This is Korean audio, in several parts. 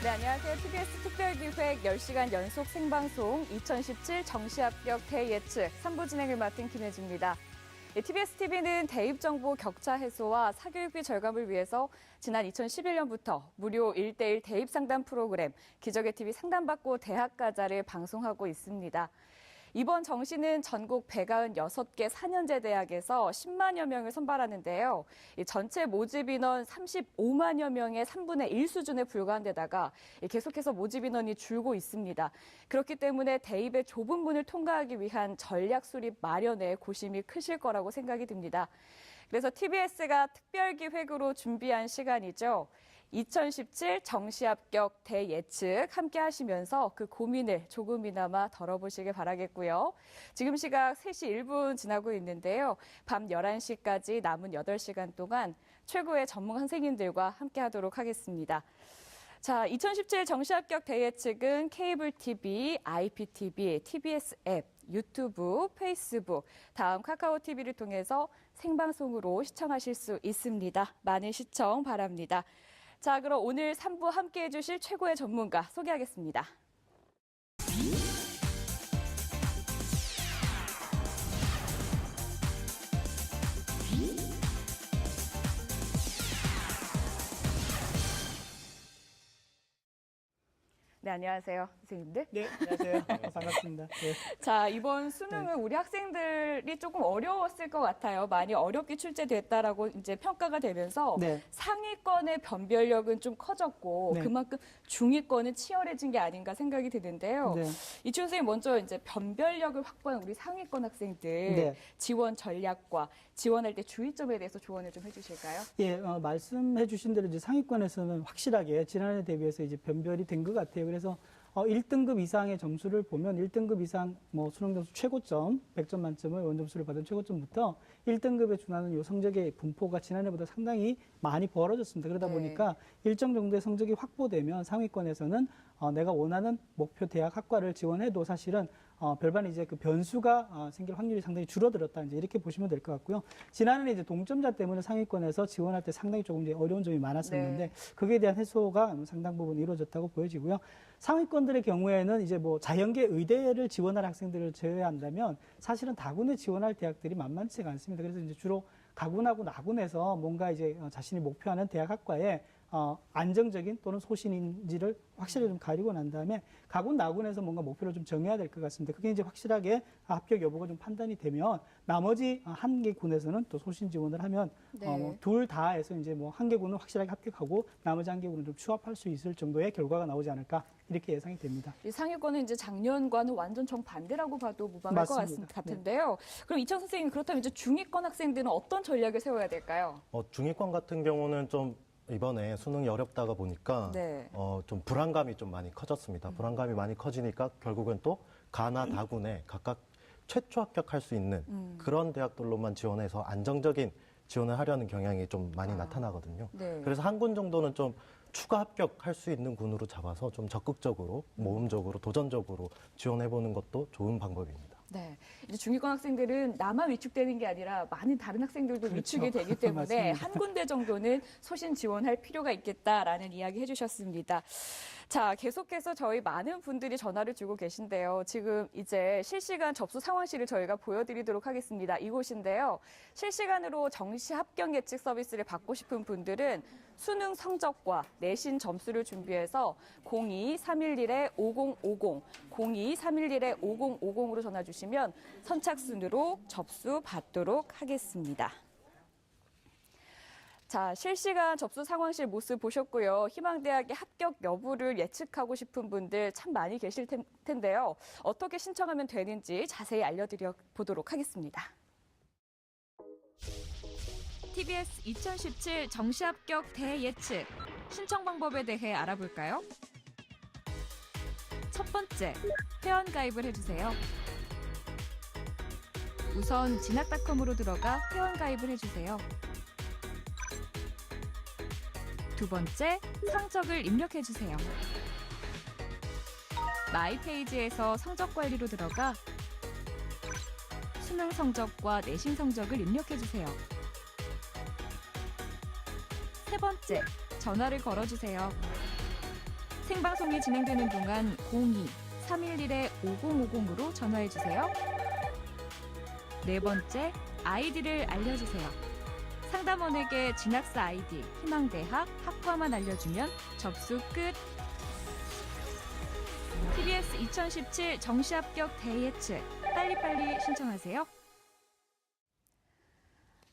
네, 안녕하세요. TBS 특별기획 10시간 연속 생방송 2017 정시합격 대예측 3부 진행을 맡은 김혜지입니다. TBS TV는 대입 정보 격차 해소와 사교육비 절감을 위해서 지난 2011년부터 무료 1대1 대입 상담 프로그램 기적의 TV 상담받고 대학 가자를 방송하고 있습니다. 이번 정시는 전국 196개 4년제 대학에서 10만여 명을 선발하는데요. 전체 모집 인원 35만여 명의 3분의 1 수준에 불과한 데다가 계속해서 모집 인원이 줄고 있습니다. 그렇기 때문에 대입의 좁은 문을 통과하기 위한 전략 수립 마련에 고심이 크실 거라고 생각이 듭니다. 그래서 TBS가 특별기획으로 준비한 시간이죠. 2017 정시합격 대예측 함께 하시면서 그 고민을 조금이나마 덜어보시길 바라겠고요. 지금 시각 3시 1분 지나고 있는데요. 밤 11시까지 남은 8시간 동안 최고의 전문 선생님들과 함께 하도록 하겠습니다. 자, 2017 정시합격 대예측은 케이블 TV, IPTV, TBS 앱, 유튜브, 페이스북, 다음 카카오 TV를 통해서 생방송으로 시청하실 수 있습니다. 많은 시청 바랍니다. 자, 그럼 오늘 3부 함께해 주실 최고의 전문가 소개하겠습니다. 네, 안녕하세요, 선생님들. 네, 안녕하세요. 반갑습니다. 네. 자, 이번 수능은 우리 학생들이 조금 어려웠을 것 같아요. 많이 어렵게 출제됐다라고 이제 평가가 되면서 네. 상위권의 변별력은 좀 커졌고 네. 그만큼 중위권은 치열해진 게 아닌가 생각이 드는데요. 네. 이춘 선생님 먼저 이제 변별력을 확보한 우리 상위권 학생들 네. 지원 전략과 지원할 때 주의점에 대해서 조언을 좀 해주실까요? 예, 말씀해 주신 대로 이제 상위권에서는 확실하게 지난해 대비해서 이제 변별이 된 것 같아요. 그래서 1등급 이상의 점수를 보면 1등급 이상 뭐 수능 점수 최고점 100점 만점의 원점수를 받은 최고점부터 1등급에 준하는 요 성적의 분포가 지난해보다 상당히 많이 벌어졌습니다. 그러다 네. 보니까 일정 정도의 성적이 확보되면 상위권에서는 내가 원하는 목표 대학 학과를 지원해도 사실은 별반 이제 그 변수가 생길 확률이 상당히 줄어들었다. 이제 이렇게 보시면 될 것 같고요. 지난해는 이제 동점자 때문에 상위권에서 지원할 때 상당히 조금 이제 어려운 점이 많았었는데 네. 그에 대한 해소가 상당 부분 이루어졌다고 보여지고요. 상위권들의 경우에는 이제 뭐 자연계 의대를 지원할 학생들을 제외한다면 사실은 다군에 지원할 대학들이 만만치가 않습니다. 그래서 이제 주로 가군하고 나군에서 뭔가 이제 자신이 목표하는 대학 학과에 안정적인 또는 소신인지를 확실히 좀 가리고 난 다음에 가군, 나군에서 뭔가 목표를 좀 정해야 될 것 같습니다. 그게 이제 확실하게 합격 여부가 좀 판단이 되면 나머지 한 개 군에서는 또 소신 지원을 하면 네. 둘 다 해서 이제 뭐 한 개 군은 확실하게 합격하고 나머지 한 개 군은 좀 추합할 수 있을 정도의 결과가 나오지 않을까 이렇게 예상이 됩니다. 이 상위권은 이제 작년과는 완전 정반대라고 봐도 무방할 맞습니다. 것 같은데요. 그럼 이창 선생님 그렇다면 이제 중위권 학생들은 어떤 전략을 세워야 될까요? 중위권 같은 경우는 좀 이번에 수능이 어렵다가 보니까 네. 좀 불안감이 좀 많이 커졌습니다. 불안감이 많이 커지니까 결국은 또 가나 다군에 각각 최초 합격할 수 있는 그런 대학들로만 지원해서 안정적인 지원을 하려는 경향이 좀 많이 나타나거든요. 네. 그래서 한 군 정도는 좀 추가 합격할 수 있는 군으로 잡아서 좀 적극적으로 모험적으로 도전적으로 지원해보는 것도 좋은 방법입니다. 네. 이제 중위권 학생들은 나만 위축되는 게 아니라 많은 다른 학생들도 그렇죠. 위축이 되기 때문에 맞습니다. 한 군데 정도는 소신 지원할 필요가 있겠다라는 이야기 해주셨습니다. 자, 계속해서 저희 많은 분들이 전화를 주고 계신데요. 지금 이제 실시간 접수 상황실을 저희가 보여드리도록 하겠습니다. 이곳인데요. 실시간으로 정시 합격 예측 서비스를 받고 싶은 분들은 수능 성적과 내신 점수를 준비해서 02-311-5050, 02-311-5050으로 전화 주시면 선착순으로 접수 받도록 하겠습니다. 자, 실시간 접수 상황실 모습 보셨고요. 희망대학의 합격 여부를 예측하고 싶은 분들 참 많이 계실 텐데요. 어떻게 신청하면 되는지 자세히 알려드려 보도록 하겠습니다. TBS 2017 정시합격 대예측 신청 방법에 대해 알아볼까요? 첫 번째, 회원가입을 해주세요. 우선 진학닷컴으로 들어가 회원가입을 해주세요. 두 번째, 성적을 입력해주세요. 마이페이지에서 성적 관리로 들어가 수능 성적과 내신 성적을 입력해주세요. 세 번째, 전화를 걸어주세요. 생방송이 진행되는 동안 02-311-5050으로 전화해주세요. 네 번째, 아이디를 알려주세요. 상담원에게 진학사 아이디, 희망대학, 학과만 알려주면 접수 끝. TBS 2017 정시합격 대예측 빨리빨리 신청하세요.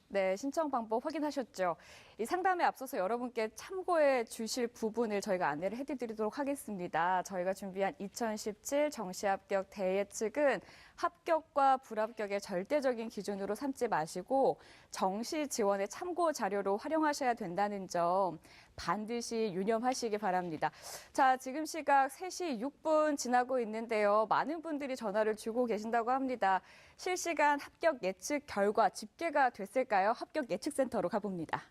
네, 신청 방법 확인하셨죠? 이 상담에 앞서서 여러분께 참고해 주실 부분을 저희가 안내를 해드리도록 하겠습니다. 저희가 준비한 2017 정시합격 대예측은 합격과 불합격의 절대적인 기준으로 삼지 마시고 정시 지원의 참고 자료로 활용하셔야 된다는 점 반드시 유념하시기 바랍니다. 자, 지금 시각 3시 6분 지나고 있는데요. 많은 분들이 전화를 주고 계신다고 합니다. 실시간 합격 예측 결과 집계가 됐을까요? 합격 예측센터로 가봅니다.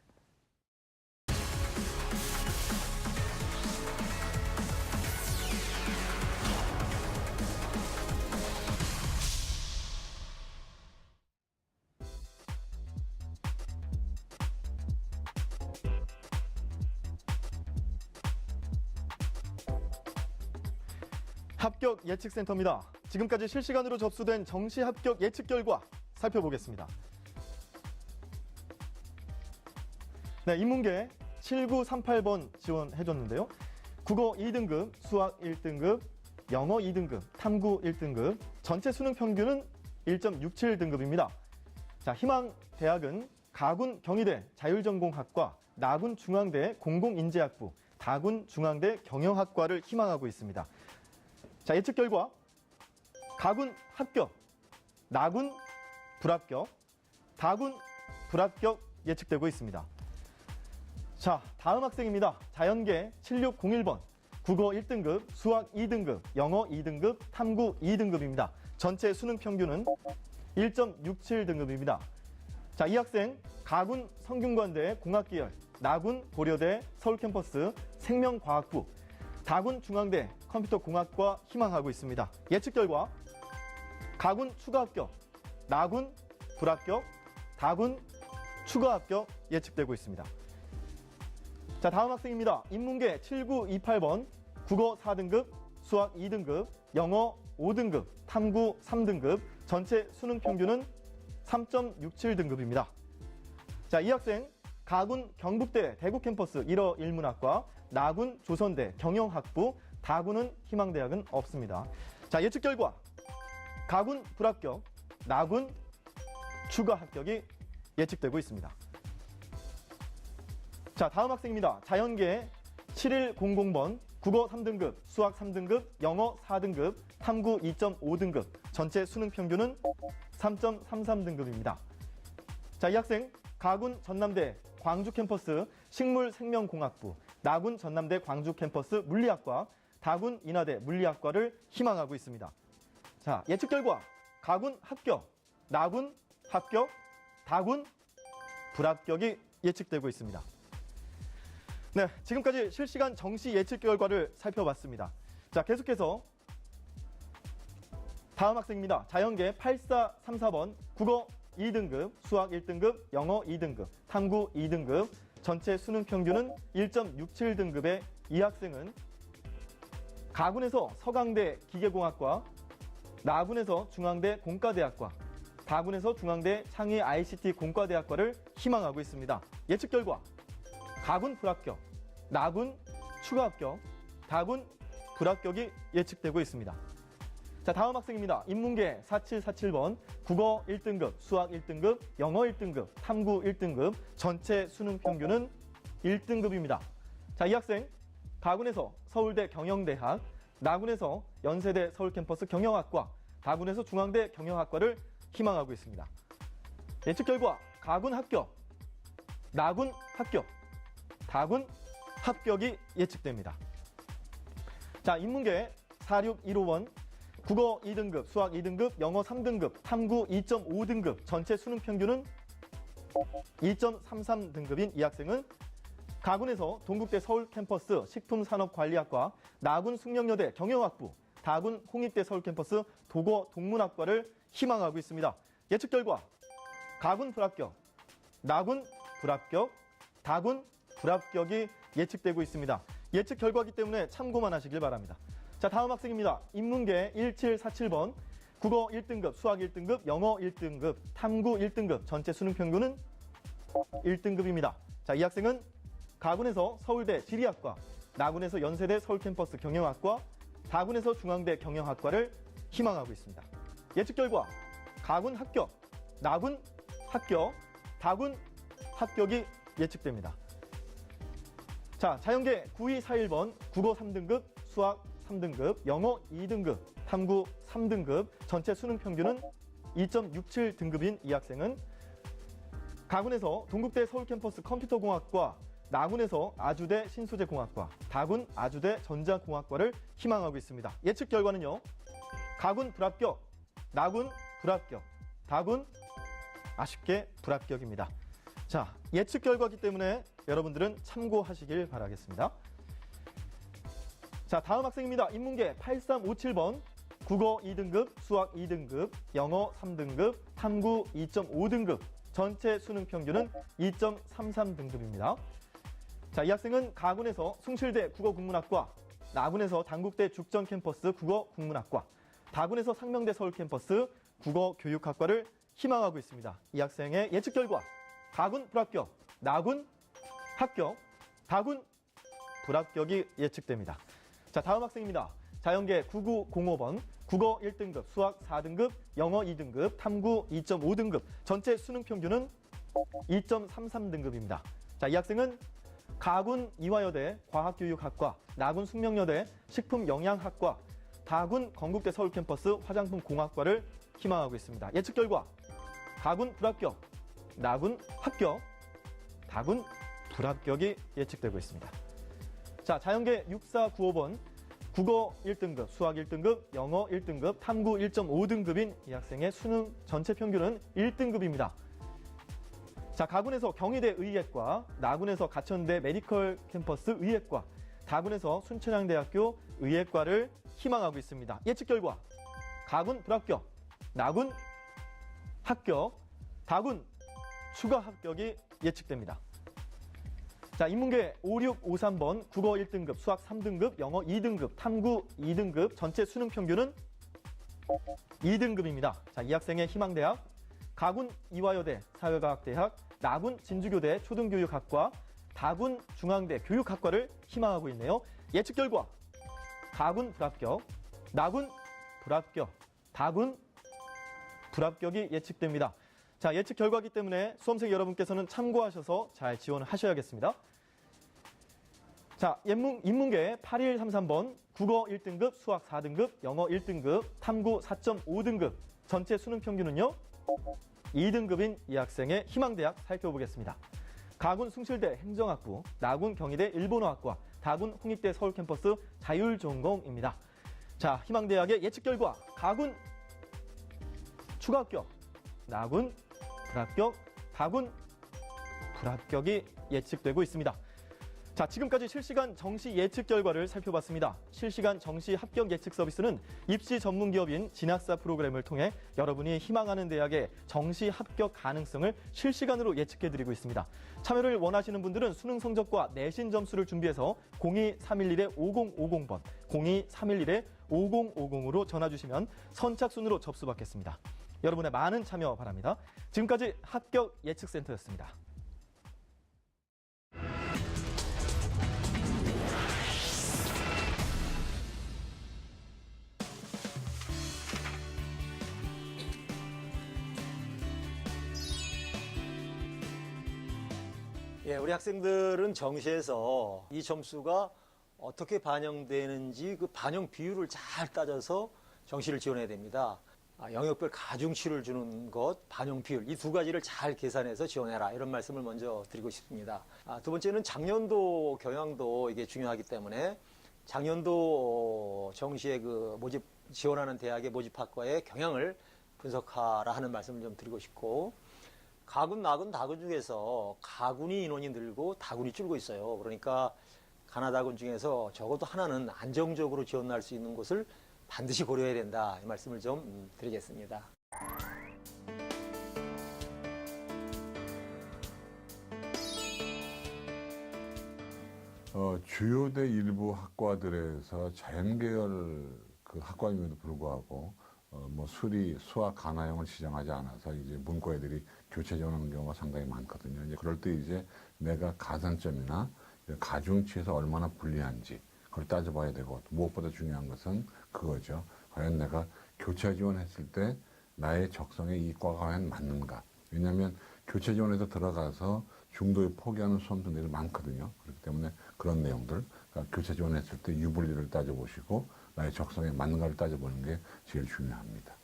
합격 예측센터입니다. 지금까지 실시간으로 접수된 정시 합격 예측 결과 살펴보겠습니다. 네, 인문계 7938번 지원해줬는데요. 국어 2등급, 수학 1등급, 영어 2등급, 탐구 1등급, 전체 수능 평균은 1.67등급입니다. 자, 희망대학은 가군 경희대 자율전공학과, 나군 중앙대 공공인재학부, 다군 중앙대 경영학과를 희망하고 있습니다. 자, 예측 결과 가군 합격, 나군 불합격, 다군 불합격 예측되고 있습니다. 자, 다음 학생입니다. 자연계 7601번, 국어 1등급, 수학 2등급, 영어 2등급, 탐구 2등급입니다. 전체 수능 평균은 1.67등급입니다. 자, 이 학생 가군 성균관대 공학계열, 나군 고려대 서울캠퍼스 생명과학부, 다군 중앙대 컴퓨터공학과 희망하고 있습니다. 예측 결과 가군 추가 합격, 나군 불합격, 다군 추가 합격 예측되고 있습니다. 자, 다음 학생입니다. 인문계 7928번, 국어 4등급, 수학 2등급, 영어 5등급, 탐구 3등급, 전체 수능 평균은 3.67등급입니다. 자, 이 학생 가군 경북대 대구 캠퍼스 1어 일문학과, 나군 조선대 경영학부, 다군은 희망대학은 없습니다. 자, 예측 결과 가군 불합격, 나군 추가 합격이 예측되고 있습니다. 자, 다음 학생입니다. 자연계 7100번, 국어 3등급, 수학 3등급, 영어 4등급, 탐구 2.5등급, 전체 수능 평균은 3.33등급입니다. 자, 이 학생 가군 전남대 광주 캠퍼스 식물생명공학부, 나군 전남대 광주 캠퍼스 물리학과, 다군 인하대 물리학과를 희망하고 있습니다. 자, 예측 결과 가군 합격, 나군 합격, 다군 불합격이 예측되고 있습니다. 네, 지금까지 실시간 정시 예측 결과를 살펴봤습니다. 자, 계속해서 다음 학생입니다. 자연계 8434번, 국어 2등급, 수학 1등급, 영어 2등급, 탐구 2등급, 전체 수능 평균은 1.67등급의 이 학생은 가군에서 서강대 기계공학과, 나군에서 중앙대 공과대학과, 다군에서 중앙대 창의 ICT 공과대학과를 희망하고 있습니다. 예측 결과 가군 불합격, 나군 추가 합격, 다군 불합격이 예측되고 있습니다. 자, 다음 학생입니다. 인문계 4747번, 국어 1등급, 수학 1등급, 영어 1등급, 탐구 1등급, 전체 수능 평균은 1등급입니다. 자, 이 학생 가군에서 서울대 경영대학, 나군에서 연세대 서울캠퍼스 경영학과, 다군에서 중앙대 경영학과를 희망하고 있습니다. 예측 결과 가군 합격, 나군 합격, 다군 합격이 예측됩니다. 자, 인문계 4615번, 국어 2등급, 수학 2등급, 영어 3등급, 탐구 2.5등급, 전체 수능 평균은 2.33등급인 이 학생은 가군에서 동국대 서울 캠퍼스 식품산업관리학과, 나군 숙명여대 경영학부, 다군 홍익대 서울 캠퍼스 도거 동문학과를 희망하고 있습니다. 예측 결과 가군 불합격, 나군 불합격, 다군 불합격이 예측되고 있습니다. 예측 결과이기 때문에 참고만 하시길 바랍니다. 자, 다음 학생입니다. 인문계 1747번, 국어 1등급, 수학 1등급, 영어 1등급, 탐구 1등급, 전체 수능 평균은 1등급입니다. 자, 이 학생은 가군에서 서울대 지리학과, 나군에서 연세대 서울캠퍼스 경영학과, 다군에서 중앙대 경영학과를 희망하고 있습니다. 예측 결과 가군 합격, 나군 합격, 다군 합격이 예측됩니다. 자, 자연계 9241번, 국어 3등급, 수학 3등급, 영어 2등급, 탐구 3등급, 전체 수능 평균은 2.67등급인 이 학생은 가군에서 동국대 서울캠퍼스 컴퓨터공학과, 나군에서 아주대 신소재공학과, 다군 아주대 전자공학과를 희망하고 있습니다. 예측 결과는요. 가군 불합격, 나군 불합격, 다군 아쉽게 불합격입니다. 자, 예측 결과이기 때문에 여러분들은 참고하시길 바라겠습니다. 자, 다음 학생입니다. 인문계 8357번, 국어 2등급, 수학 2등급, 영어 3등급, 탐구 2.5등급, 전체 수능 평균은 2.33등급입니다. 자, 이 학생은 가군에서 숭실대 국어국문학과, 나군에서 당국대 죽전캠퍼스 국어국문학과, 다군에서 상명대 서울캠퍼스 국어교육학과를 희망하고 있습니다. 이 학생의 예측 결과 가군 불합격, 나군 합격, 다군 불합격이 예측됩니다. 자, 다음 학생입니다. 자연계 9905번, 국어 1등급, 수학 4등급, 영어 2등급, 탐구 2.5등급, 전체 수능 평균은 2.33등급입니다. 자, 이 학생은 가군 이화여대 과학교육학과, 나군 숙명여대 식품영양학과, 다군 건국대 서울캠퍼스 화장품공학과를 희망하고 있습니다. 예측 결과 가군 불합격, 나군 합격, 다군 불합격이 예측되고 있습니다. 자, 자연계 6495번, 국어 1등급, 수학 1등급, 영어 1등급, 탐구 1.5등급인 이 학생의 수능 전체 평균은 1등급입니다. 자, 가군에서 경희대 의예과, 나군에서 가천대 메디컬 캠퍼스 의예과, 다군에서 순천향대학교 의예과를 희망하고 있습니다. 예측 결과 가군 불합격, 나군 합격, 다군 추가 합격이 예측됩니다. 자, 인문계 5653번, 국어 1등급, 수학 3등급, 영어 2등급, 탐구 2등급, 전체 수능 평균은 2등급입니다. 자, 이 학생의 희망대학 가군 이화여대 사회과학대학, 나군 진주교대 초등교육학과, 다군 중앙대 교육학과를 희망하고 있네요. 예측 결과 가군 불합격, 나군 불합격, 다군 불합격이 예측됩니다. 자, 예측 결과이기 때문에 수험생 여러분께서는 참고하셔서 잘 지원을 하셔야겠습니다. 자, 인문계 8133번, 국어 1등급, 수학 4등급, 영어 1등급, 탐구 4.5등급, 전체 수능 평균은요 2등급인 이 학생의 희망대학 살펴보겠습니다. 가군 숭실대 행정학부, 나군 경희대 일본어학과, 다군 홍익대 서울캠퍼스 자율전공입니다. 자, 희망대학의 예측 결과 가군 추가 합격, 나군 불합격, 다군 불합격이 예측되고 있습니다. 자, 지금까지 실시간 정시 예측 결과를 살펴봤습니다. 실시간 정시 합격 예측 서비스는 입시 전문 기업인 진학사 프로그램을 통해 여러분이 희망하는 대학의 정시 합격 가능성을 실시간으로 예측해드리고 있습니다. 참여를 원하시는 분들은 수능 성적과 내신 점수를 준비해서 02311-5050번, 02311-5050으로 전화주시면 선착순으로 접수받겠습니다. 여러분의 많은 참여 바랍니다. 지금까지 합격 예측센터였습니다. 예, 우리 학생들은 정시에서 이 점수가 어떻게 반영되는지 그 반영 비율을 잘 따져서 정시를 지원해야 됩니다. 영역별 가중치를 주는 것, 반영 비율, 이 두 가지를 잘 계산해서 지원해라. 이런 말씀을 먼저 드리고 싶습니다. 두 번째는 작년도 경향도 이게 중요하기 때문에 작년도 정시에 그 지원하는 대학의 모집학과의 경향을 분석하라 하는 말씀을 좀 드리고 싶고, 가군, 나군, 다군 중에서 가군이 인원이 늘고 다군이 줄고 있어요. 그러니까 가나다군 중에서 적어도 하나는 안정적으로 지원할 수 있는 곳을 반드시 고려해야 된다. 이 말씀을 좀 드리겠습니다. 주요대 일부 학과들에서 자연계열 그 학과임에도 불구하고 뭐 수리, 수학, 가나형을 지정하지 않아서 이제 문과 애들이 교체 지원하는 경우가 상당히 많거든요. 이제 그럴 때 이제 내가 가산점이나 가중치에서 얼마나 불리한지 그걸 따져봐야 되고, 무엇보다 중요한 것은 그거죠. 과연 내가 교체 지원했을 때 나의 적성에 이 과가 과연 맞는가. 왜냐하면 교체 지원에서 들어가서 중도에 포기하는 수험생들이 많거든요. 그렇기 때문에 그런 내용들, 그러니까 교체 지원했을 때 유불리를 따져보시고 나의 적성에 맞는가를 따져보는 게 제일 중요합니다.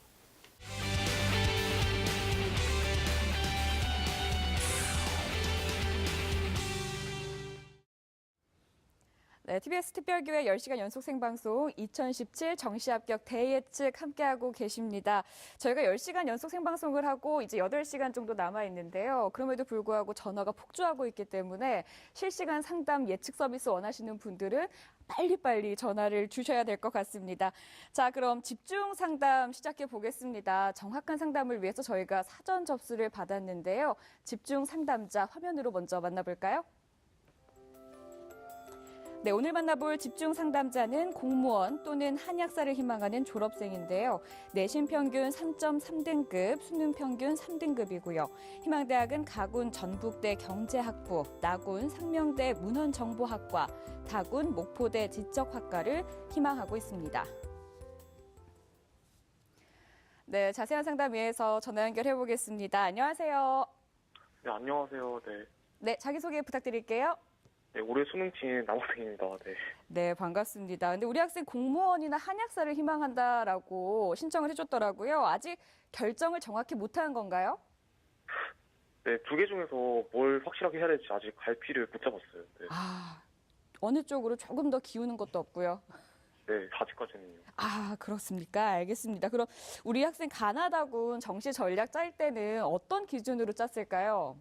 네, TBS 특별기획 10시간 연속 생방송 2017 정시합격 대예측 함께하고 계십니다. 저희가 10시간 연속 생방송을 하고 이제 8시간 정도 남아있는데요. 그럼에도 불구하고 전화가 폭주하고 있기 때문에 실시간 상담 예측 서비스 원하시는 분들은 빨리빨리 전화를 주셔야 될 것 같습니다. 자, 그럼 집중 상담 시작해 보겠습니다. 정확한 상담을 위해서 저희가 사전 접수를 받았는데요. 집중 상담자 화면으로 먼저 만나볼까요? 네, 오늘 만나볼 집중 상담자는 공무원 또는 한약사를 희망하는 졸업생인데요. 내신 평균 3.3등급, 수능 평균 3등급이고요. 희망대학은 가군 전북대 경제학부, 나군 상명대 문헌정보학과, 다군 목포대 지적학과를 희망하고 있습니다. 네, 자세한 상담 위해서 전화 연결해 보겠습니다. 안녕하세요. 네, 안녕하세요. 네. 네, 자기소개 부탁드릴게요. 네, 올해 수능 친 남학생입니다. 네. 네, 반갑습니다. 근데 우리 학생 공무원이나 한약사를 희망한다라고 신청을 해줬더라고요. 아직 결정을 정확히 못한 건가요? 네, 두 개 중에서 뭘 확실하게 해야 될지 아직 갈피를 못 잡았어요. 네. 아, 어느 쪽으로 조금 더 기우는 것도 없고요. 네, 아직까지는요. 아, 그렇습니까? 알겠습니다. 그럼 우리 학생 가나다군 정시 전략 짤 때는 어떤 기준으로 짰을까요?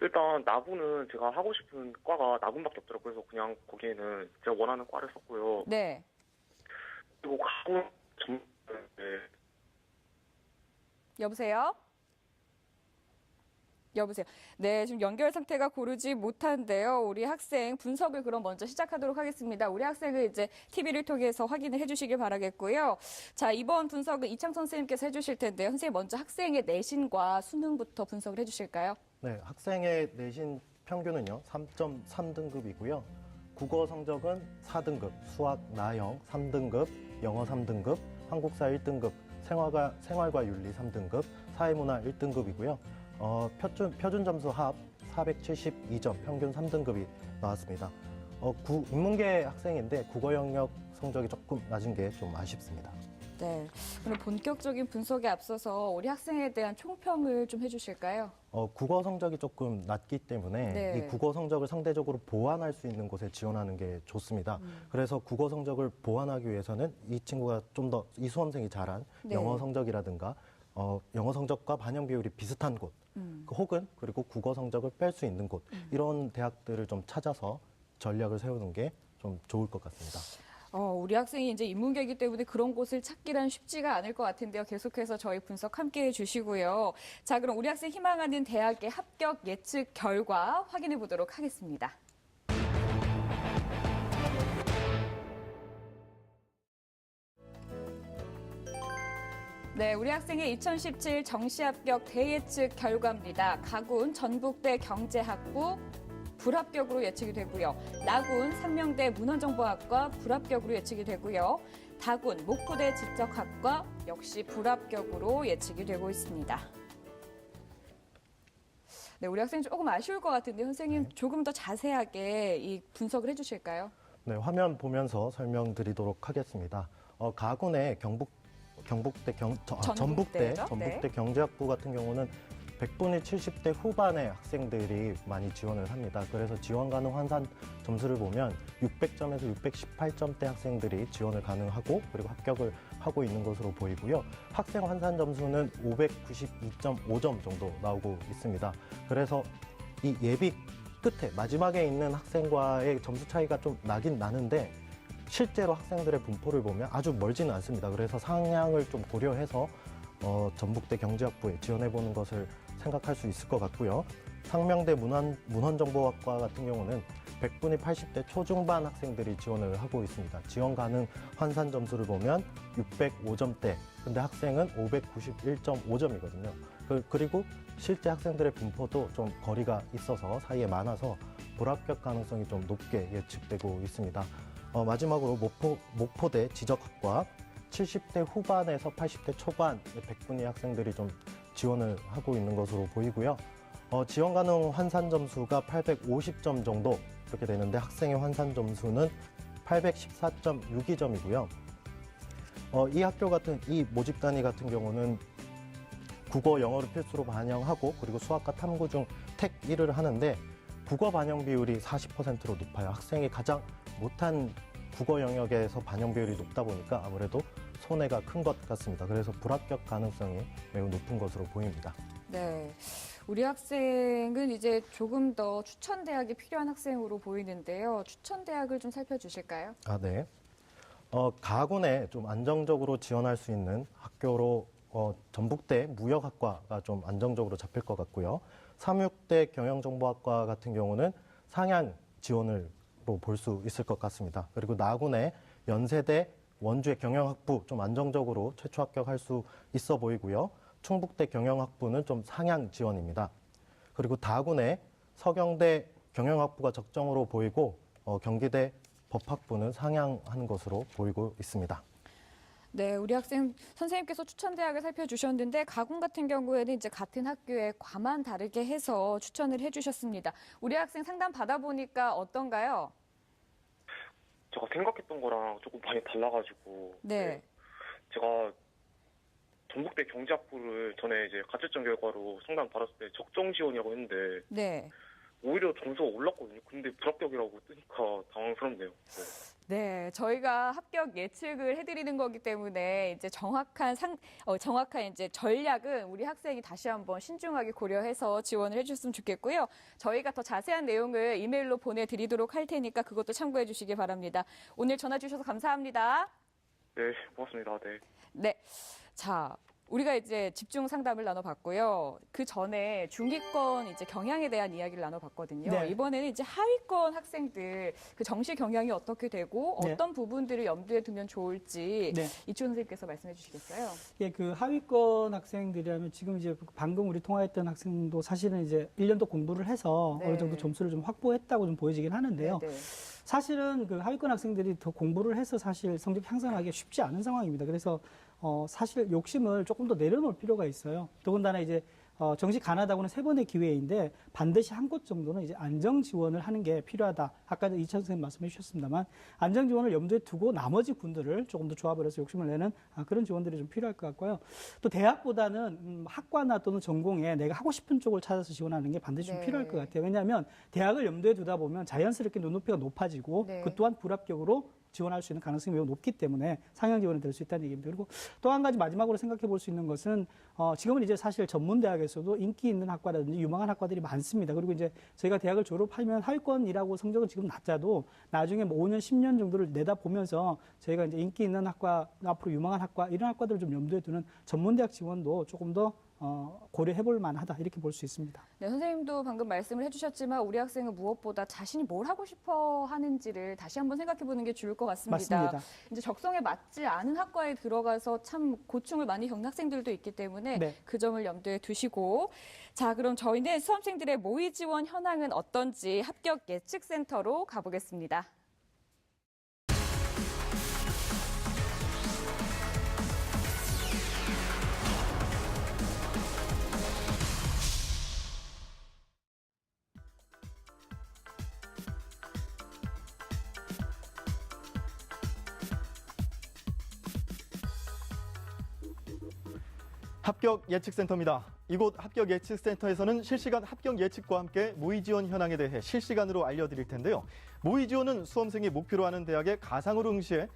일단 나군은 제가 하고 싶은 과가 나군밖에 없더라고요. 그래서 그냥 거기에는 제가 원하는 과를 썼고요. 네. 그리고 가군 네. 여보세요? 여보세요. 네, 지금 연결 상태가 고르지 못한데요. 우리 학생 분석을 그럼 먼저 시작하도록 하겠습니다. 우리 학생은 이제 TV를 통해서 확인을 해주시길 바라겠고요. 자, 이번 분석은 이창선 선생님께서 해주실 텐데요. 선생님 먼저 학생의 내신과 수능부터 분석을 해주실까요? 네, 학생의 내신 평균은요, 3.3등급이고요. 국어 성적은 4등급, 수학 나영 3등급, 영어 3등급, 한국사 1등급, 생활과 윤리 3등급, 사회문화 1등급이고요. 표준 점수 합 472점, 평균 3등급이 나왔습니다. 인문계 학생인데 국어 영역 성적이 조금 낮은 게 좀 아쉽습니다. 네, 그럼 본격적인 분석에 앞서서 우리 학생에 대한 총평을 좀 해주실까요? 국어 성적이 조금 낮기 때문에 네. 이 국어 성적을 상대적으로 보완할 수 있는 곳에 지원하는 게 좋습니다. 그래서 국어 성적을 보완하기 위해서는 이 친구가 좀 더 이 수험생이 잘한 네. 영어 성적이라든가 영어 성적과 반영 비율이 비슷한 곳, 혹은 그리고 국어 성적을 뺄 수 있는 곳, 이런 대학들을 좀 찾아서 전략을 세우는 게 좀 좋을 것 같습니다. 우리 학생이 이제 인문계이기 때문에 그런 곳을 찾기란 쉽지가 않을 것 같은데요. 계속해서 저희 분석 함께 해주시고요. 자, 그럼 우리 학생 희망하는 대학의 합격 예측 결과 확인해 보도록 하겠습니다. 네, 우리 학생의 2017 정시합격 대예측 결과입니다. 가군 전북대 경제학부 불합격으로 예측이 되고요. 나군 상명대 문헌정보학과 불합격으로 예측이 되고요. 다군 목포대 지적학과 역시 불합격으로 예측이 되고 있습니다. 네, 우리 학생 조금 아쉬울 것 같은데 선생님 조금 더 자세하게 이 분석을 해주실까요? 네, 화면 보면서 설명드리도록 하겠습니다. 가군의 전북대 전북대죠? 네. 경제학부 같은 경우는 100분위 70대 후반의 학생들이 많이 지원을 합니다. 그래서 지원 가능 환산 점수를 보면 600점에서 618점대 학생들이 지원을 가능하고 그리고 합격을 하고 있는 것으로 보이고요. 학생 환산 점수는 592.5점 정도 나오고 있습니다. 그래서 이 예비 끝에 마지막에 있는 학생과의 점수 차이가 좀 나긴 나는데 실제로 학생들의 분포를 보면 아주 멀지는 않습니다. 그래서 상향을 좀 고려해서 전북대 경제학부에 지원해보는 것을 생각할 수 있을 것 같고요. 상명대 문헌정보학과 같은 경우는 100분위 80대 초중반 학생들이 지원을 하고 있습니다. 지원 가능 환산 점수를 보면 605점대, 근데 학생은 591.5점이거든요. 그리고 실제 학생들의 분포도 좀 거리가 있어서 사이에 많아서 불합격 가능성이 좀 높게 예측되고 있습니다. 마지막으로 목포대 지적학과 70대 후반에서 80대 초반의 100분위 학생들이 좀 지원을 하고 있는 것으로 보이고요. 지원 가능 환산 점수가 850점 정도 이렇게 되는데 학생의 환산 점수는 814.62점이고요. 이 학교 같은 이 모집 단위 같은 경우는 국어, 영어를 필수로 반영하고 그리고 수학과 탐구 중 택 1을 하는데 국어 반영 비율이 40%로 높아요. 학생이 가장 못한 국어 영역에서 반영 비율이 높다 보니까 아무래도 손해가 큰 것 같습니다. 그래서 불합격 가능성이 매우 높은 것으로 보입니다. 네. 우리 학생은 이제 조금 더 추천 대학이 필요한 학생으로 보이는데요. 추천 대학을 좀 살펴주실까요? 네. 가군에 좀 안정적으로 지원할 수 있는 학교로 전북대 무역학과가 좀 안정적으로 잡힐 것 같고요. 삼육대 경영정보학과 같은 경우는 상향 지원으로 볼 수 있을 것 같습니다. 그리고 나군에 연세대 원주의 경영학부 좀 안정적으로 최초 합격할 수 있어 보이고요. 충북대 경영학부는 좀 상향 지원입니다. 그리고 다군에 서경대 경영학부가 적정으로 보이고 경기대 법학부는 상향한 것으로 보이고 있습니다. 네, 우리 학생 선생님께서 추천 대학을 살펴주셨는데 가군 같은 경우에는 이제 같은 학교에 과만 다르게 해서 추천을 해주셨습니다. 우리 학생 상담 받아보니까 어떤가요? 제가 생각했던 거랑 조금 많이 달라가지고 네. 제가 전북대 경제학부를 전에 이제 가채점 결과로 상담 받았을 때 적정 지원이라고 했는데 네. 오히려 점수가 올랐거든요. 근데 불합격이라고 뜨니까 당황스럽네요. 네, 저희가 합격 예측을 해드리는 거기 때문에 이제 정확한 이제 전략은 우리 학생이 다시 한번 신중하게 고려해서 지원을 해주셨으면 좋겠고요. 저희가 더 자세한 내용을 이메일로 보내드리도록 할 테니까 그것도 참고해 주시기 바랍니다. 오늘 전화 주셔서 감사합니다. 네, 고맙습니다. 네. 네, 자. 우리가 이제 집중 상담을 나눠봤고요. 그 전에 중위권 이제 경향에 대한 이야기를 나눠봤거든요. 네. 이번에는 이제 하위권 학생들 그 정시 경향이 어떻게 되고 네. 어떤 부분들을 염두에 두면 좋을지 네. 이춘 선생님께서 말씀해 주시겠어요? 예, 그 하위권 학생들이라면 지금 이제 방금 우리 통화했던 학생도 사실은 이제 1년도 공부를 해서 네. 어느 정도 점수를 좀 확보했다고 좀 보여지긴 하는데요. 네. 사실은 그 하위권 학생들이 더 공부를 해서 사실 성적 향상하기 쉽지 않은 상황입니다. 그래서 사실 욕심을 조금 더 내려놓을 필요가 있어요. 더군다나 이제 정시 가나다고는 3번의 기회인데 반드시 한 곳 정도는 이제 안정 지원을 하는 게 필요하다. 아까도 이찬 선생님 말씀해 주셨습니다만 안정 지원을 염두에 두고 나머지 군들을 조금 더 조합을 해서 욕심을 내는 그런 지원들이 좀 필요할 것 같고요. 또 대학보다는 학과나 또는 전공에 내가 하고 싶은 쪽을 찾아서 지원하는 게 반드시 좀 네. 필요할 것 같아요. 왜냐하면 대학을 염두에 두다 보면 자연스럽게 눈높이가 높아지고 네. 그 또한 불합격으로 지원할 수 있는 가능성이 매우 높기 때문에 상향 지원이 될 수 있다는 얘기입니다. 그리고 또 한 가지 마지막으로 생각해 볼 수 있는 것은 지금은 이제 사실 전문대학에서도 인기 있는 학과라든지 유망한 학과들이 많습니다. 그리고 이제 저희가 대학을 졸업하면 하위권이라고 성적은 지금 낮아도 나중에 뭐 5년, 10년 정도를 내다보면서 저희가 이제 인기 있는 학과, 앞으로 유망한 학과 이런 학과들을 좀 염두에 두는 전문대학 지원도 조금 더 고려해 볼 만하다 이렇게 볼 수 있습니다. 네, 선생님도 방금 말씀을 해주셨지만 우리 학생은 무엇보다 자신이 뭘 하고 싶어 하는지를 다시 한번 생각해 보는 게 좋을 것 같습니다. 맞습니다. 이제 적성에 맞지 않은 학과에 들어가서 참 고충을 많이 겪는 학생들도 있기 때문에 네. 그 점을 염두에 두시고 자, 그럼 저희는 수험생들의 모의 지원 현황은 어떤지 합격 예측 센터로 가보겠습니다. 합격 예측센터입니다. 이곳 합격 예측센터에서는 실시간 합격 예측과 함께 모의 지원 현황에 대해 실시간으로 알려드릴 텐데요. 모의 지원은 수험생이 목표로 하는 대학에 가상으로 응시해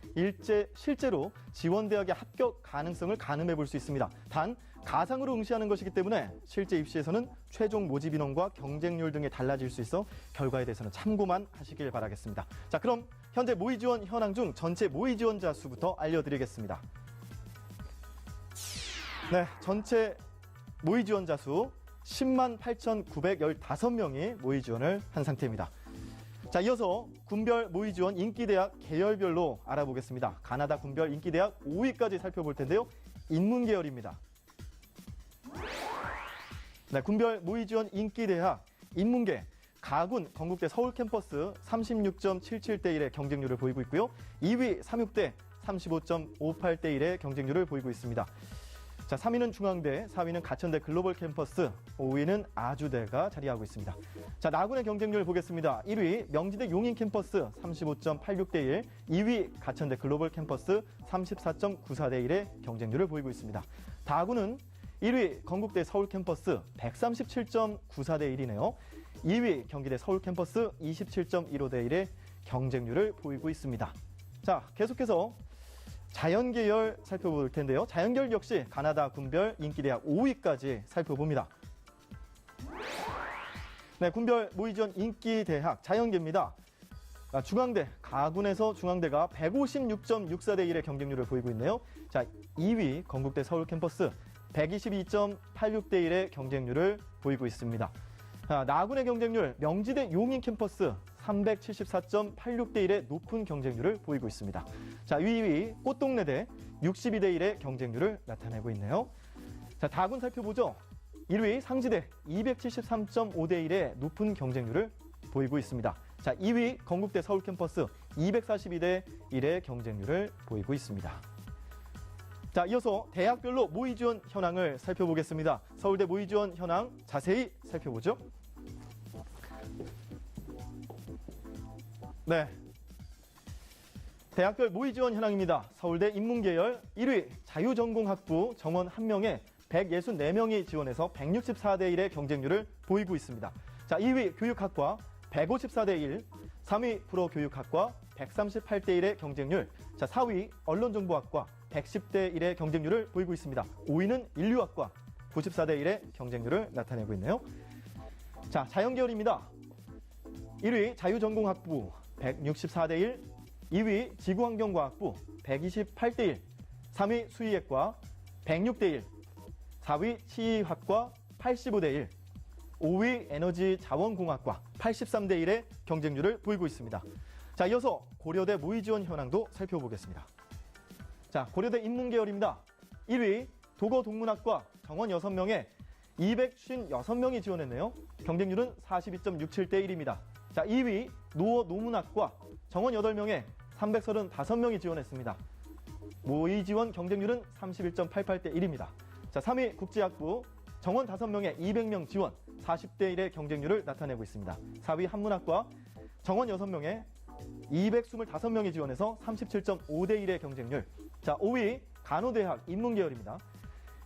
실제로 지원 대학의 합격 가능성을 가늠해 볼 수 있습니다. 단 가상으로 응시하는 것이기 때문에 실제 입시에서는 최종 모집 인원과 경쟁률 등이 달라질 수 있어 결과에 대해서는 참고만 하시길 바라겠습니다. 자, 그럼 현재 모의 지원 현황 중 전체 모의 지원자 수부터 알려드리겠습니다. 네, 전체 모의 지원자 수 10만 8,915명이 모의 지원을 한 상태입니다. 자, 이어서 군별 모의 지원 인기대학 계열별로 알아보겠습니다. 가나다 군별 인기대학 5위까지 살펴볼 텐데요. 인문계열입니다. 네, 군별 모의 지원 인기대학 인문계 가군 건국대 서울 캠퍼스 36.77대 1의 경쟁률을 보이고 있고요. 2위 삼육대 35.58대 1의 경쟁률을 보이고 있습니다. 자, 3위는 중앙대, 4위는 가천대 글로벌 캠퍼스, 5위는 아주대가 자리하고 있습니다. 자, 나군의 경쟁률 보겠습니다. 1위 명지대 용인 캠퍼스 35.86대 1, 2위 가천대 글로벌 캠퍼스 34.94대 1의 경쟁률을 보이고 있습니다. 다군은 1위 건국대 서울 캠퍼스 137.94대 1이네요. 2위 경기대 서울 캠퍼스 27.15대 1의 경쟁률을 보이고 있습니다. 자, 계속해서 자연계열 살펴볼 텐데요. 자연계열 역시 가나다 군별 인기대학 5위까지 살펴봅니다. 네, 군별 모의지원 인기대학 자연계입니다. 중앙대, 가군에서 중앙대가 156.64대 1의 경쟁률을 보이고 있네요. 자, 2위 건국대 서울 캠퍼스 122.86대 1의 경쟁률을 보이고 있습니다. 나군의 경쟁률 명지대 용인 캠퍼스 374.86대 1의 높은 경쟁률을 보이고 있습니다. 자, 2위 꽃동네대 62대 1의 경쟁률을 나타내고 있네요. 자, 다군 살펴보죠. 1위 상지대 273.5대 1의 높은 경쟁률을 보이고 있습니다. 자, 2위 건국대 서울 캠퍼스 242대 1의 경쟁률을 보이고 있습니다. 자, 이어서 대학별로 모의 지원 현황을 살펴보겠습니다. 서울대 모의 지원 현황 자세히 살펴보죠. 네, 대학별 모의 지원 현황입니다. 서울대 인문계열 1위 자유전공학부 정원 1명에 164명이 지원해서 164대 1의 경쟁률을 보이고 있습니다. 자, 2위 교육학과 154대 1, 3위 불어교육학과 138대 1의 경쟁률, 자, 4위 언론정보학과 110대 1의 경쟁률을 보이고 있습니다. 5위는 인류학과 94대 1의 경쟁률을 나타내고 있네요. 자, 자연계열입니다. 1위 자유전공학부 164대 1, 2위 지구환경과학부 128대 1, 3위 수의예과 106대 1, 4위 치의학과 85대 1, 5위 에너지자원공학과 83대 1의 경쟁률을 보이고 있습니다. 자, 이어서 고려대 모의 지원 현황도 살펴보겠습니다. 자, 고려대 인문계열입니다. 1위 도거동문학과 정원 6명에 256명이 지원했네요. 경쟁률은 42.67대 1입니다. 자, 2위 노어노문학과 정원 8명에 335명이 지원했습니다. 모의 지원 경쟁률은 31.88대 1입니다. 자, 3위 국제학부 정원 5명에 200명 지원 40대 1의 경쟁률을 나타내고 있습니다. 4위 한문학과 정원 6명에 225명이 지원해서 37.5대 1의 경쟁률. 자, 5위 간호대학 인문계열입니다.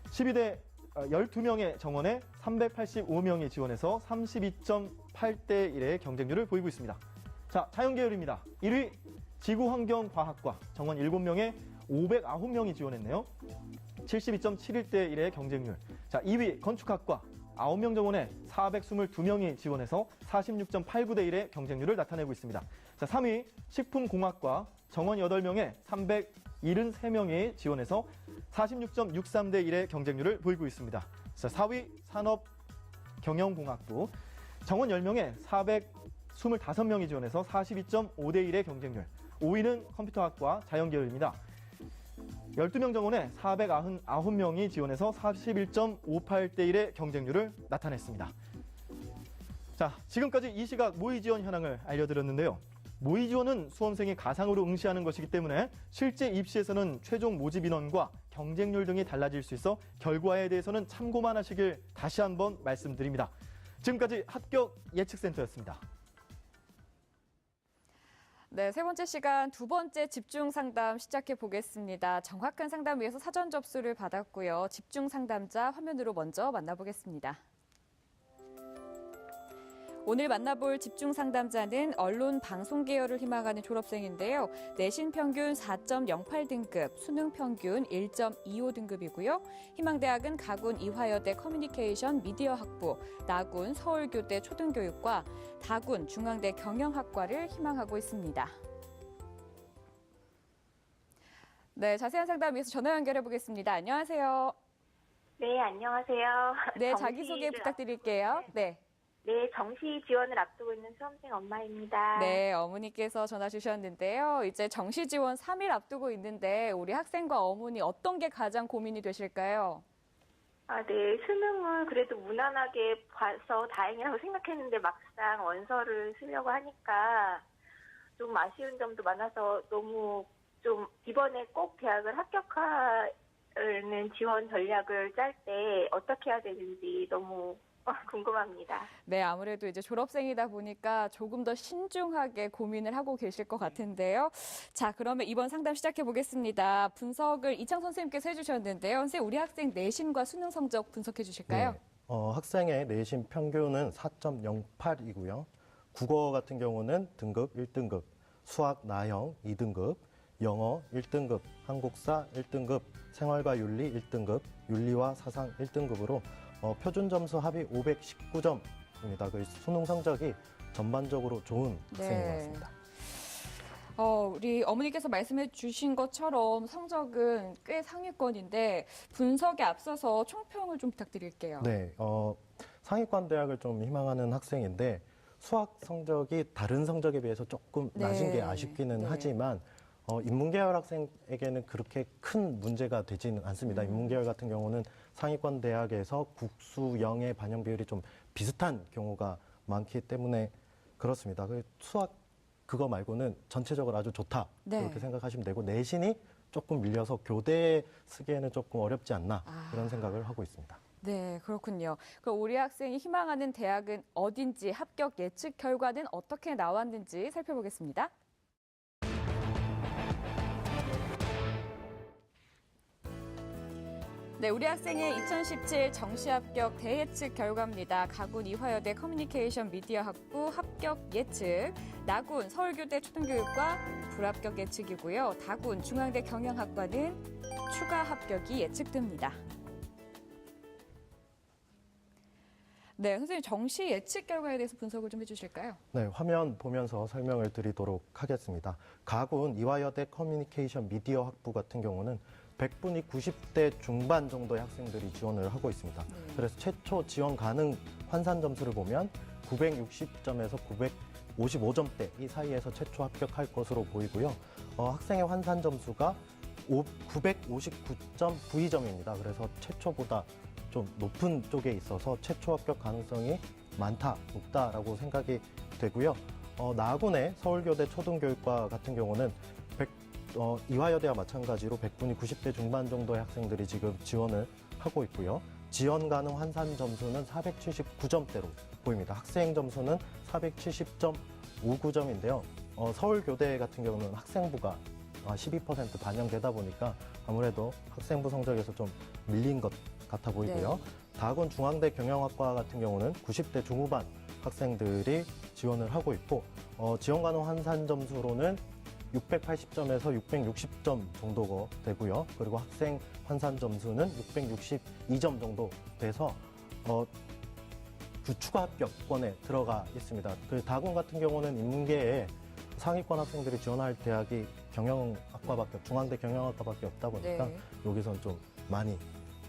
12대 12명의 정원에 385명이 지원해서 32.8대 1의 경쟁률을 보이고 있습니다. 자, 자연계열입니다. 1위 지구환경과학과 정원 7명에 509명이 지원했네요. 72.71대 1의 경쟁률. 자, 2위 건축학과 9명 정원에 422명이 지원해서 46.89대 1의 경쟁률을 나타내고 있습니다. 자, 3위 식품공학과 정원 8명에 373명이 지원해서 46.63대 1의 경쟁률을 보이고 있습니다. 자, 4위 산업경영공학부 정원 10명에 425명이 지원해서 42.5대 1의 경쟁률. 5위는 컴퓨터학과 자연계열입니다. 12명 정원에 499명이 지원해서 41.58대 1의 경쟁률을 나타냈습니다. 자, 지금까지 이 시각 모의 지원 현황을 알려드렸는데요. 모의 지원은 수험생이 가상으로 응시하는 것이기 때문에 실제 입시에서는 최종 모집 인원과 경쟁률 등이 달라질 수 있어 결과에 대해서는 참고만 하시길 다시 한번 말씀드립니다. 지금까지 합격 예측센터였습니다. 네, 세 번째 시간 두 번째 집중 상담 시작해 보겠습니다. 정확한 상담 위해서 사전 접수를 받았고요. 집중 상담자 화면으로 먼저 만나보겠습니다. 오늘 만나볼 집중 상담자는 언론 방송 계열을 희망하는 졸업생인데요. 내신 평균 4.08등급, 수능 평균 1.25등급이고요. 희망대학은 가군 이화여대 커뮤니케이션 미디어 학부, 나군 서울교대 초등교육과, 다군 중앙대 경영학과를 희망하고 있습니다. 네, 자세한 상담 위해서 전화 연결해 보겠습니다. 안녕하세요. 네, 안녕하세요. 네, 정시 자기소개 부탁드릴게요. 네. 네, 정시 지원을 앞두고 있는 수험생 엄마입니다. 네, 어머니께서 전화 주셨는데요. 이제 정시 지원 3일 앞두고 있는데 우리 학생과 어머니 어떤 게 가장 고민이 되실까요? 네, 수능을 그래도 무난하게 봐서 다행이라고 생각했는데 막상 원서를 쓰려고 하니까 좀 아쉬운 점도 많아서 너무 좀 이번에 꼭 대학을 합격하는 지원 전략을 짤 때 어떻게 해야 되는지 너무 궁금합니다. 네, 아무래도 이제 졸업생이다 보니까 조금 더 신중하게 고민을 하고 계실 것 같은데요. 자, 그러면 이번 상담 시작해 보겠습니다. 분석을 이창 선생님께서 해주셨는데요. 선생님, 우리 학생 내신과 수능 성적 분석해 주실까요? 네. 학생의 내신 평균은 4.08이고요. 국어 같은 경우는 등급 1등급, 수학 나형 2등급, 영어 1등급, 한국사 1등급, 생활과 윤리 1등급, 윤리와 사상 1등급으로 표준 점수 합이 519점입니다. 그 수능 성적이 전반적으로 좋은 학생인 것 같습니다. 우리 어머니께서 말씀해 주신 것처럼 성적은 꽤 상위권인데 분석에 앞서서 총평을 좀 부탁드릴게요. 네, 상위권 대학을 좀 희망하는 학생인데 수학 성적이 다른 성적에 비해서 조금 낮은 게 아쉽기는 하지만 인문계열 학생에게는 그렇게 큰 문제가 되지는 않습니다. 인문계열 같은 경우는 상위권 대학에서 국수영의 반영 비율이 좀 비슷한 경우가 많기 때문에 그렇습니다. 수학 그거 말고는 전체적으로 아주 좋다. 그렇게 생각하시면 되고 내신이 조금 밀려서 교대에 쓰기에는 조금 어렵지 않나 그런 생각을 하고 있습니다. 네, 그렇군요. 그럼 우리 학생이 희망하는 대학은 어딘지 합격 예측 결과는 어떻게 나왔는지 살펴보겠습니다. 네, 우리 학생의 2017 정시 합격 대예측 결과입니다. 가군 이화여대 커뮤니케이션 미디어 학부 합격 예측, 나군 서울교대 초등교육과 불합격 예측이고요. 다군 중앙대 경영학과는 추가 합격이 예측됩니다. 네, 선생님 정시 예측 결과에 대해서 분석을 좀 해주실까요? 네, 화면 보면서 설명을 드리도록 하겠습니다. 가군 이화여대 커뮤니케이션 미디어 학부 같은 경우는 100분이 90대 중반 정도의 학생들이 지원을 하고 있습니다. 그래서 최초 지원 가능 환산 점수를 보면 960점에서 955점대 이 사이에서 최초 합격할 것으로 보이고요. 학생의 환산 점수가 959.92점입니다. 그래서 최초보다 좀 높은 쪽에 있어서 최초 합격 가능성이 높다라고 생각이 되고요. 나군의 서울교대 초등교육과 같은 경우는 이화여대와 마찬가지로 100분이 90대 중반 정도의 학생들이 지금 지원을 하고 있고요. 지원 가능 환산 점수는 479점대로 보입니다. 학생 점수는 470.59점인데요. 서울교대 같은 경우는 학생부가 12% 반영되다 보니까 아무래도 학생부 성적에서 좀 밀린 것 같아 보이고요. 다군 중앙대 경영학과 같은 경우는 90대 중후반 학생들이 지원을 하고 있고 지원 가능 환산 점수로는 680점에서 660점 정도가 되고요. 그리고 학생 환산 점수는 662점 정도 돼서 추가 합격권에 들어가 있습니다. 그 다군 같은 경우는 인문계에 상위권 학생들이 지원할 대학이 경영학과밖에 중앙대 경영학과밖에 없다 보니까 여기선 좀 많이